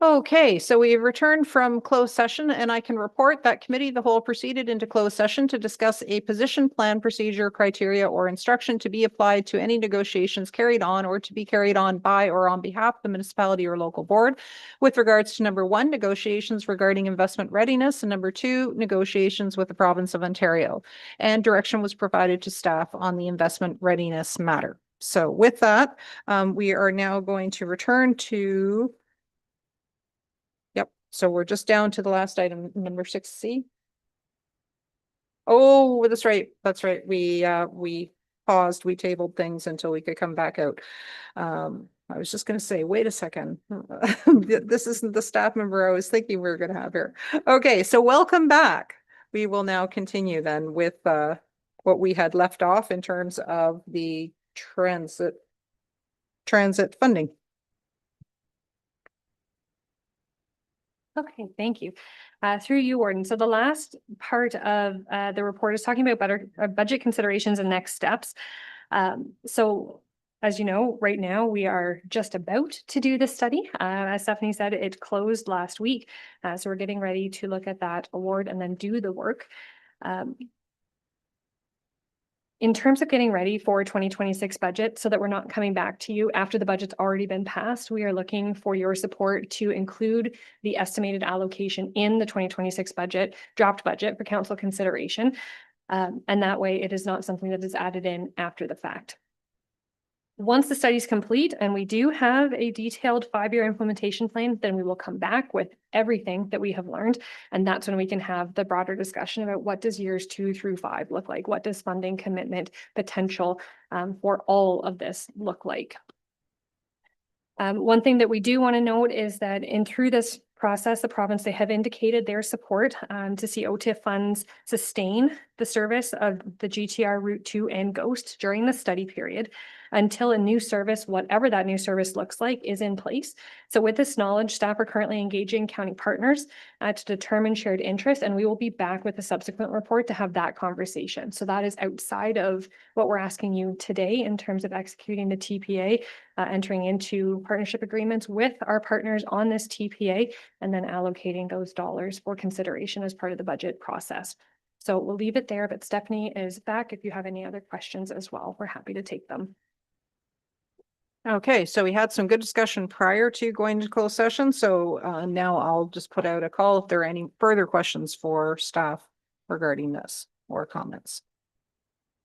Okay, so we've returned from closed session and I can report that committee of the whole proceeded into closed session to discuss a position, plan, procedure, criteria, or instruction to be applied to any negotiations carried on or to be carried on by or on behalf of the municipality or local board with regards to number one, negotiations regarding investment readiness, and number two, negotiations with the province of Ontario. And direction was provided to staff on the investment readiness matter. So with that, we are now going to return to so we're just down to the last item, number 6C. Oh, that's right. That's right. We paused, we tabled things until we could come back out. I was just going to say, wait a second. This isn't the staff member I was thinking we were going to have here. Okay, so welcome back. We will now continue then with what we had left off in terms of the transit funding. Okay, thank you. Through you, Warden. So the last part of the report is talking about budget considerations and next steps. So as you know, right now we are just about to do the study. As Stephanie said, it closed last week. So we're getting ready to look at that award and then do the work. In terms of getting ready for 2026 budget so that we're not coming back to you after the budget's already been passed, we are looking for your support to include the estimated allocation in the 2026 budget, draft budget for council consideration. And that way it is not something that is added in after the fact. Once the study is complete and we do have a detailed 5-year implementation plan, then we will come back with everything that we have learned. And that's when we can have the broader discussion about what does years 2 through 5 look like? What does funding commitment potential for all of this look like? One thing that we do want to note is that through this process, the province, they have indicated their support to see OTIF funds sustain the service of the GTR Route 2 and GHOST during the study period until a new service, whatever that new service looks like, is in place. So with this knowledge, staff are currently engaging county partners to determine shared interest, and we will be back with a subsequent report to have that conversation. So that is outside of what we're asking you today in terms of executing the TPA, entering into partnership agreements with our partners on this TPA, and then allocating those dollars for consideration as part of the budget process. So we'll leave it there, but Stephanie is back. If you have any other questions as well, we're happy to take them. Okay, so we had some good discussion prior to going to closed session. So now I'll just put out a call if there are any further questions for staff regarding this or comments.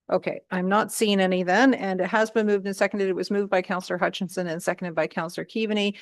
Okay, I'm not seeing any then, and it has been moved and seconded. It was moved by Councillor Hutchinson and seconded by Councillor Keaveney.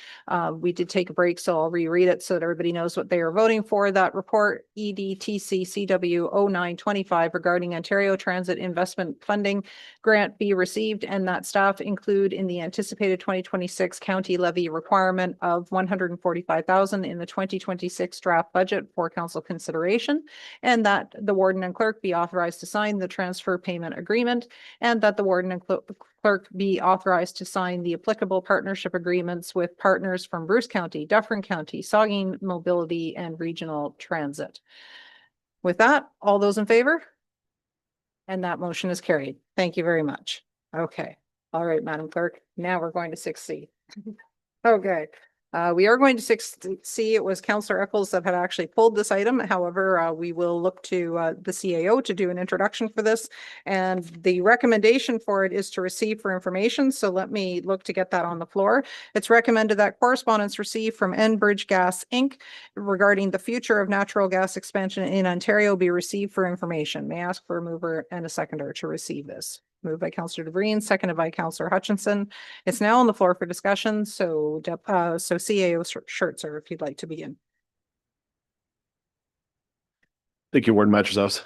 We did take a break, so I'll reread it so that everybody knows what they are voting for. That report, EDTC CW 0925, regarding Ontario Transit Investment Funding Grant be received, and that staff include in the anticipated 2026 county levy requirement of $145,000 in the 2026 draft budget for council consideration, and that the warden and clerk be authorized to sign the transfer payment agreement, and that the warden and clerk be authorized to sign the applicable partnership agreements with partners from Bruce County, Dufferin County, Saugeen Mobility, and Regional Transit. With that, all those in favor? And that motion is carried. Thank you very much. Okay. All right, Madam Clerk. Now we're going to 6C. Okay. We are going to 6C. It was Councillor Eccles that had actually pulled this item. However, we will look to the CAO to do an introduction for this. And the recommendation for it is to receive for information. So let me look to get that on the floor. It's recommended that correspondence received from Enbridge Gas Inc. regarding the future of natural gas expansion in Ontario be received for information. May I ask for a mover and a seconder to receive this? Moved by Councillor DeVreen, seconded by Councillor Hutchinson. It's now on the floor for discussion. So CAO Schertzer, if you'd like to begin. Thank you, Warden Matros.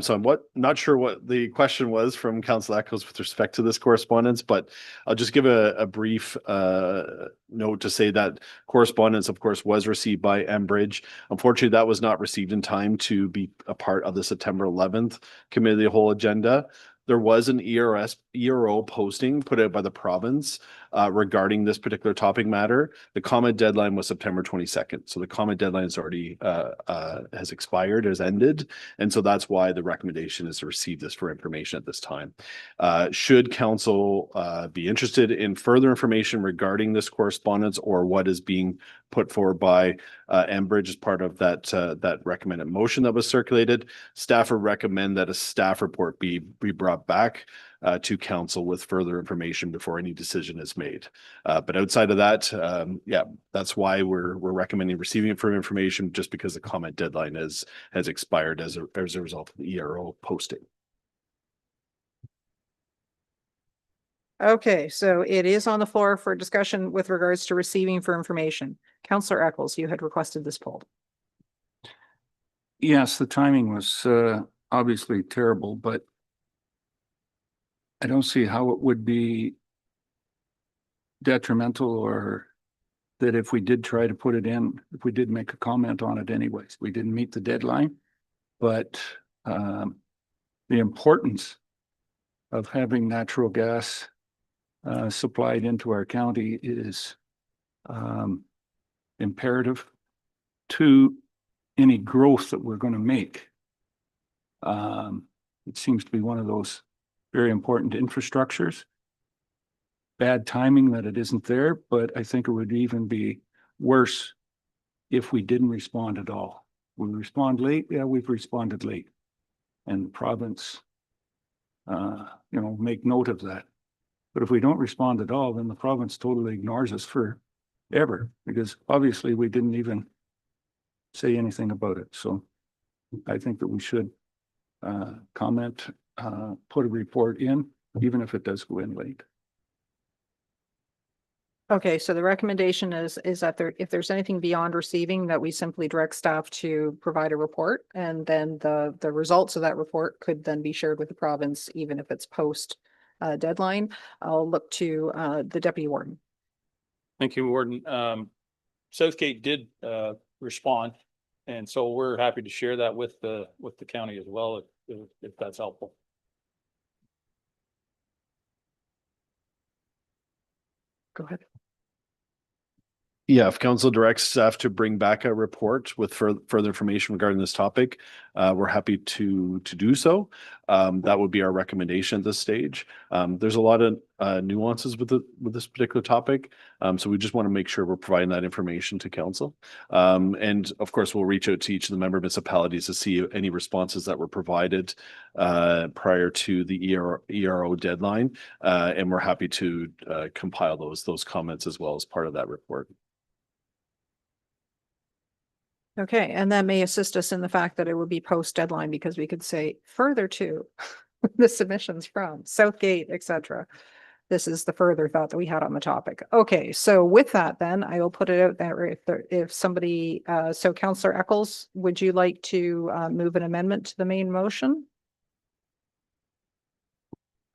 So I'm not sure what the question was from Councillor Eccles with respect to this correspondence, but I'll just give a brief note to say that correspondence, of course, was received by Enbridge. Unfortunately, that was not received in time to be a part of the September 11th Committee of the Whole agenda. There was an ERO posting put out by the province regarding this particular topic matter. The comment deadline was September 22nd. So the comment deadline is already has expired, has ended. And so that's why the recommendation is to receive this for information at this time. Should council be interested in further information regarding this correspondence or what is being put forward by Enbridge as part of that recommended motion that was circulated. Staff would recommend that a staff report be brought back to council with further information before any decision is made. But outside of that, yeah, that's why we're recommending receiving further information, just because the comment deadline has expired as a result of the ERO posting. Okay, so it is on the floor for discussion with regards to receiving for information. Councillor Eccles, you had requested this poll. Yes, the timing was obviously terrible, but I don't see how it would be detrimental, or that if we did try to put it in, if we did make a comment on it anyways, we didn't meet the deadline. But the importance of having natural gas supplied into our county is imperative to any growth that we're going to make. It seems to be one of those very important infrastructures. Bad timing that it isn't there, but I think it would even be worse if we didn't respond at all. We respond late, yeah, we've responded late. And the province, make note of that. But if we don't respond at all, then the province totally ignores us forever, because obviously we didn't even say anything about it. So I think that we should comment, put a report in, even if it does go in late. Okay, so the recommendation is that if there's anything beyond receiving, that we simply direct staff to provide a report, and then the results of that report could then be shared with the province, even if it's post deadline. I'll look to the deputy warden. Thank you, Warden. Southgate did respond, and so we're happy to share that with the county as well, if that's helpful. Go ahead. Yeah, if council directs staff to bring back a report with further information regarding this topic, we're happy to do so. That would be our recommendation at this stage. There's a lot of nuances with this particular topic, so we just want to make sure we're providing that information to council. And of course, we'll reach out to each of the member municipalities to see any responses that were provided prior to the ERO deadline, and we're happy to compile those comments as well as part of that report. Okay, and that may assist us in the fact that it would be post deadline, because we could say further to the submissions from Southgate, etc. This is the further thought that we had on the topic. Okay, so with that, then I will put it out there if somebody, so Councillor Eccles, would you like to move an amendment to the main motion?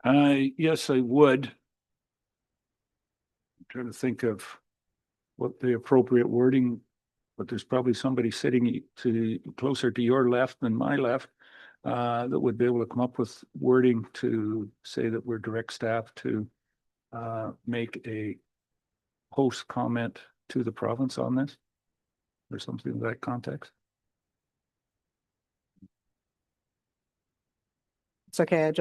Yes, I would. I'm trying to think of what the appropriate wording, but there's probably somebody sitting closer to your left than my left that would be able to come up with wording to say that we're direct staff to make a post comment to the province on this, or something in that context. It's okay,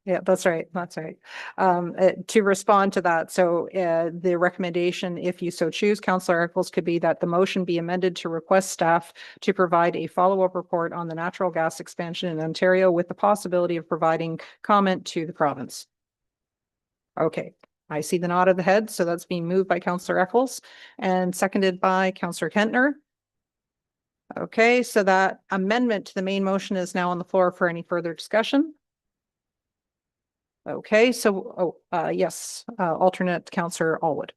yeah, that's right. That's right. To respond to that, so the recommendation, if you so choose, Councillor Eccles, could be that the motion be amended to request staff to provide a follow-up report on the natural gas expansion in Ontario, with the possibility of providing comment to the province. Okay, I see the nod of the head, so that's being moved by Councillor Eccles and seconded by Councillor Kentner. Okay, so that amendment to the main motion is now on the floor for any further discussion. Okay, so, yes, alternate Councillor Allwood.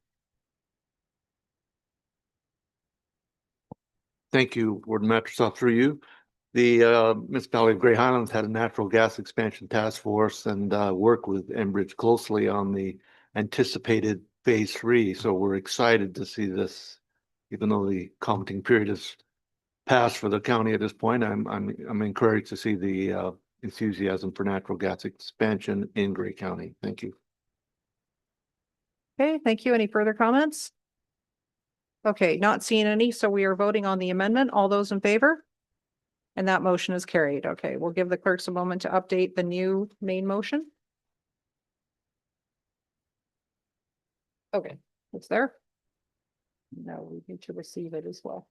Thank you, Warden Matrosoff, through you. The municipality of Grey Highlands had a natural gas expansion task force and worked with Enbridge closely on the anticipated phase 3. So we're excited to see this, even though the commenting period is passed for the county at this point. I'm encouraged to see the enthusiasm for natural gas expansion in Grey County. Thank you. Okay, thank you. Any further comments? Okay, not seeing any, so we are voting on the amendment. All those in favor? And that motion is carried. Okay, we'll give the clerks a moment to update the new main motion. Okay, it's there. No, we need to receive it as well.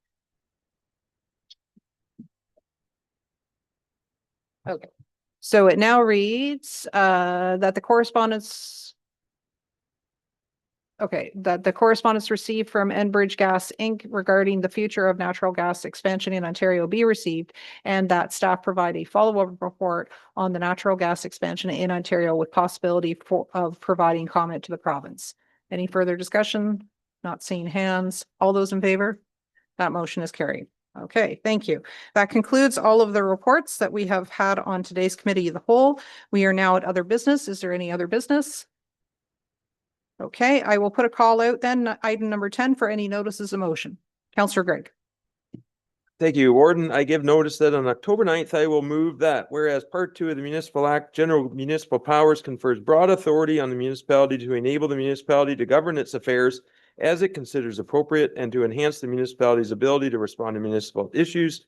Okay, so it now reads that the correspondence. Okay, that the correspondence received from Enbridge Gas Inc. regarding the future of natural gas expansion in Ontario be received, and that staff provide a follow-up report on the natural gas expansion in Ontario with possibility of providing comment to the province. Any further discussion? Not seeing hands. All those in favor? That motion is carried. Okay, thank you. That concludes all of the reports that we have had on today's committee of the whole. We are now at other business. Is there any other business? Okay, I will put a call out then, item number 10 for any notices of motion. Councillor Greg. Thank you, Warden. I give notice that on October 9th, I will move that whereas Part 2 of the Municipal Act, General Municipal Powers confers broad authority on the municipality to enable the municipality to govern its affairs as it considers appropriate and to enhance the municipality's ability to respond to municipal issues.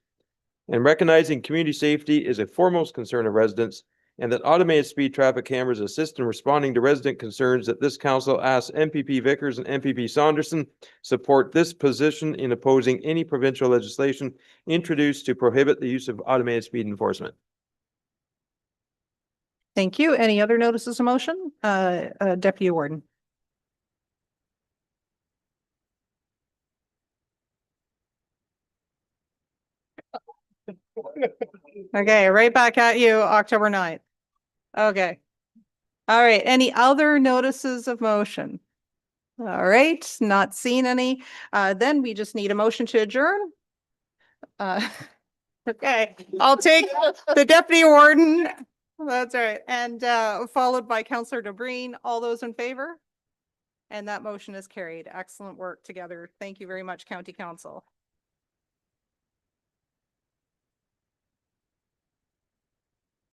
And recognizing community safety is a foremost concern of residents, and that automated speed traffic cameras assist in responding to resident concerns, that this council asks MPP Vickers and MPP Saunderson support this position in opposing any provincial legislation introduced to prohibit the use of automated speed enforcement. Thank you. Any other notices of motion? Deputy Warden. Okay, right back at you, October 9th. Okay. All right, any other notices of motion? All right, not seeing any. Then we just need a motion to adjourn. Okay, I'll take the Deputy Warden. That's right. And followed by Councillor DeBreen. All those in favor? And that motion is carried. Excellent work together. Thank you very much, County Council.